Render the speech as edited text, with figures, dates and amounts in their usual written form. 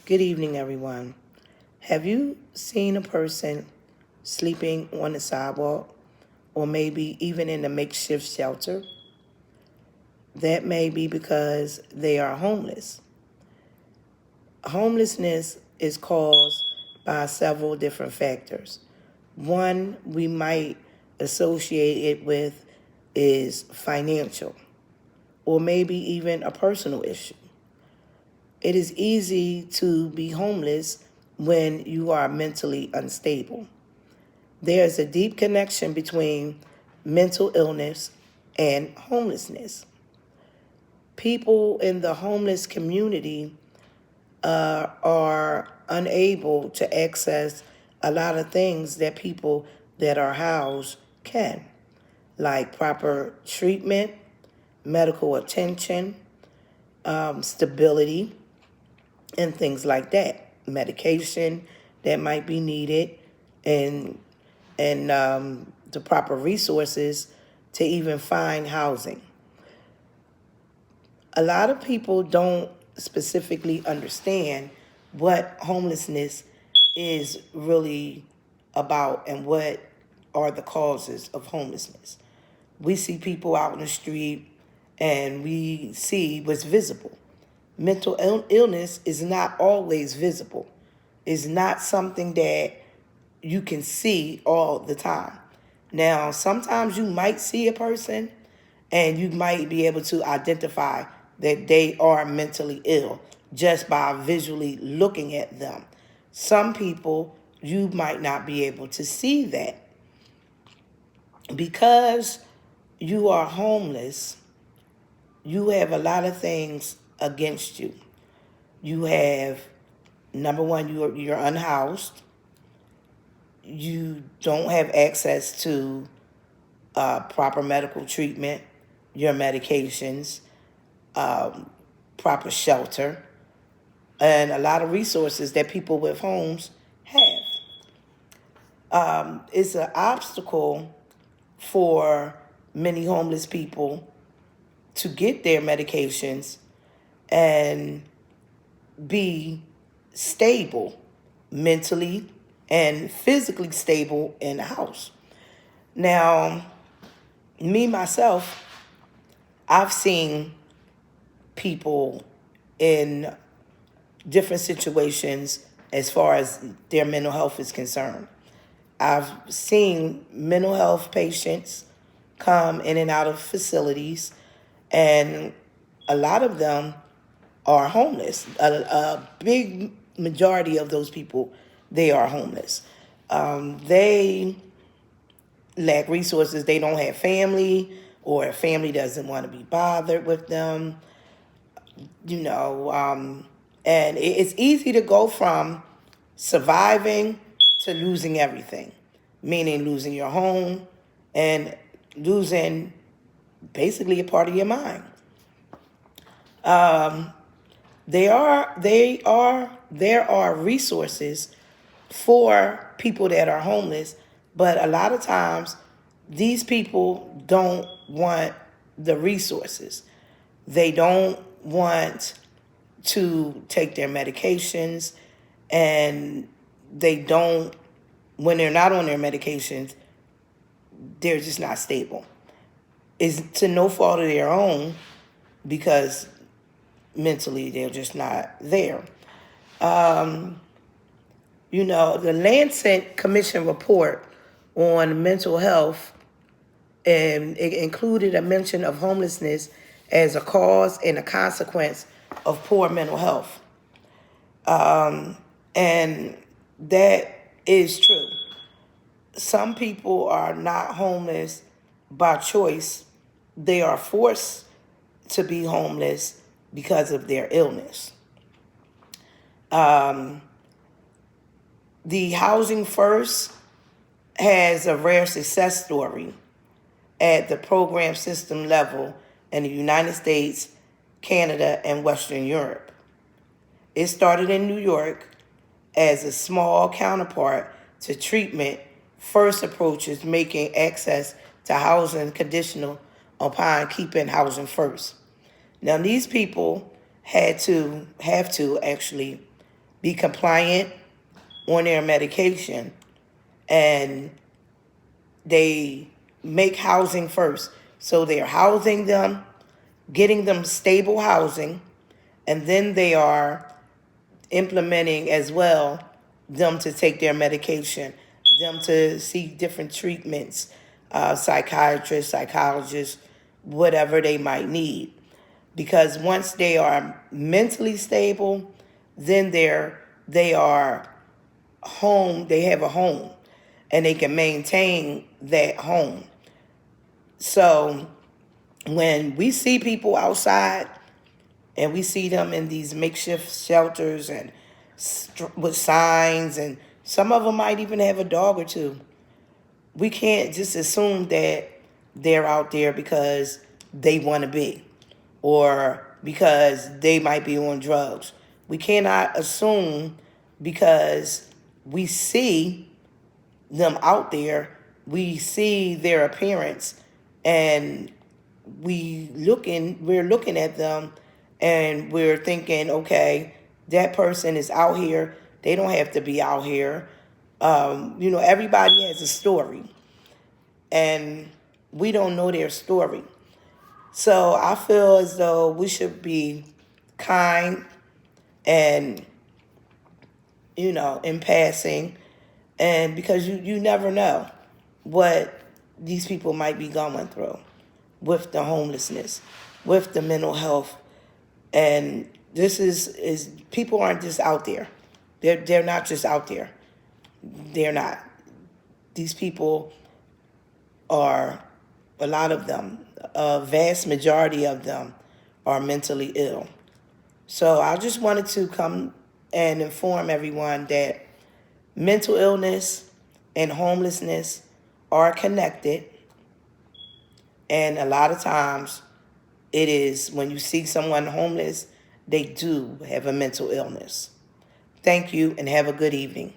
Good evening, everyone. Have you seen a person sleeping on the sidewalk or maybe even in a makeshift shelter? That may be because they are homeless. Homelessness is caused by several different factors. One we might associate it with is financial or maybe even a personal issue. It is easy to be homeless when you are mentally unstable. There's a deep connection between mental illness and homelessness. People in the homeless community are unable to access a lot of things that people that are housed can, like proper treatment, medical attention, stability, and things like that. Medication that might be needed, and the proper resources to even find housing. A lot of people don't specifically understand what homelessness is really about and what are the causes of homelessness. We see people out in the street and we see what's visible. Mental illness is not always visible. It's not something that you can see all the time. Now, sometimes you might see a person and you might be able to identify that they are mentally ill just by visually looking at them. Some people, you might not be able to see that. Because you are homeless, you have a lot of things against you. You have, number one, you're unhoused. You don't have access to proper medical treatment, your medications, proper shelter, and a lot of resources that people with homes have. It's an obstacle for many homeless people to get their medications and be stable mentally and physically stable in the house. Now, me myself, I've seen people in different situations as far as their mental health is concerned. I've seen mental health patients come in and out of facilities, and a lot of them are homeless. A big majority of those people, they are homeless. They lack resources. They don't have family, or family doesn't want to be bothered with them. And it's easy to go from surviving to losing everything, meaning losing your home and losing basically a part of your mind. There are resources for people that are homeless, but a lot of times these people don't want the resources. They don't want to take their medications, and they don't, when they're not on their medications, they're just not stable. It's to no fault of their own because mentally they're just not there. The Lancet Commission report on mental health, and it included a mention of homelessness as a cause and a consequence of poor mental health. And that is true. Some people are not homeless by choice. They are forced to be homeless because of their illness. The Housing First has a rare success story at the program system level in the United States, Canada, and Western Europe. It started in New York as a small counterpart to treatment first approaches making access to housing conditional upon keeping housing first. Now, these people have to actually be compliant on their medication, and they make housing first. So they're housing them, getting them stable housing, and then they are implementing as well them to take their medication, them to seek different treatments, psychiatrists, psychologists, whatever they might need. Because once they are mentally stable, then they are home, they have a home, and they can maintain that home. So when we see people outside and we see them in these makeshift shelters and with signs, and some of them might even have a dog or two, we can't just assume that they're out there because they want to be, or because they might be on drugs. We cannot assume because we see them out there, we see their appearance, and we're looking at them, and we're thinking, okay, that person is out here. They don't have to be out here. Everybody has a story, and we don't know their story. So I feel as though we should be kind and, in passing, and because you never know what these people might be going through with the homelessness, with the mental health. And this is people aren't just out there. They're not just out there. They're not. These people are, a lot of them, a vast majority of them are mentally ill. So I just wanted to come and inform everyone that mental illness and homelessness are connected. And a lot of times it is when you see someone homeless, they do have a mental illness. Thank you and have a good evening.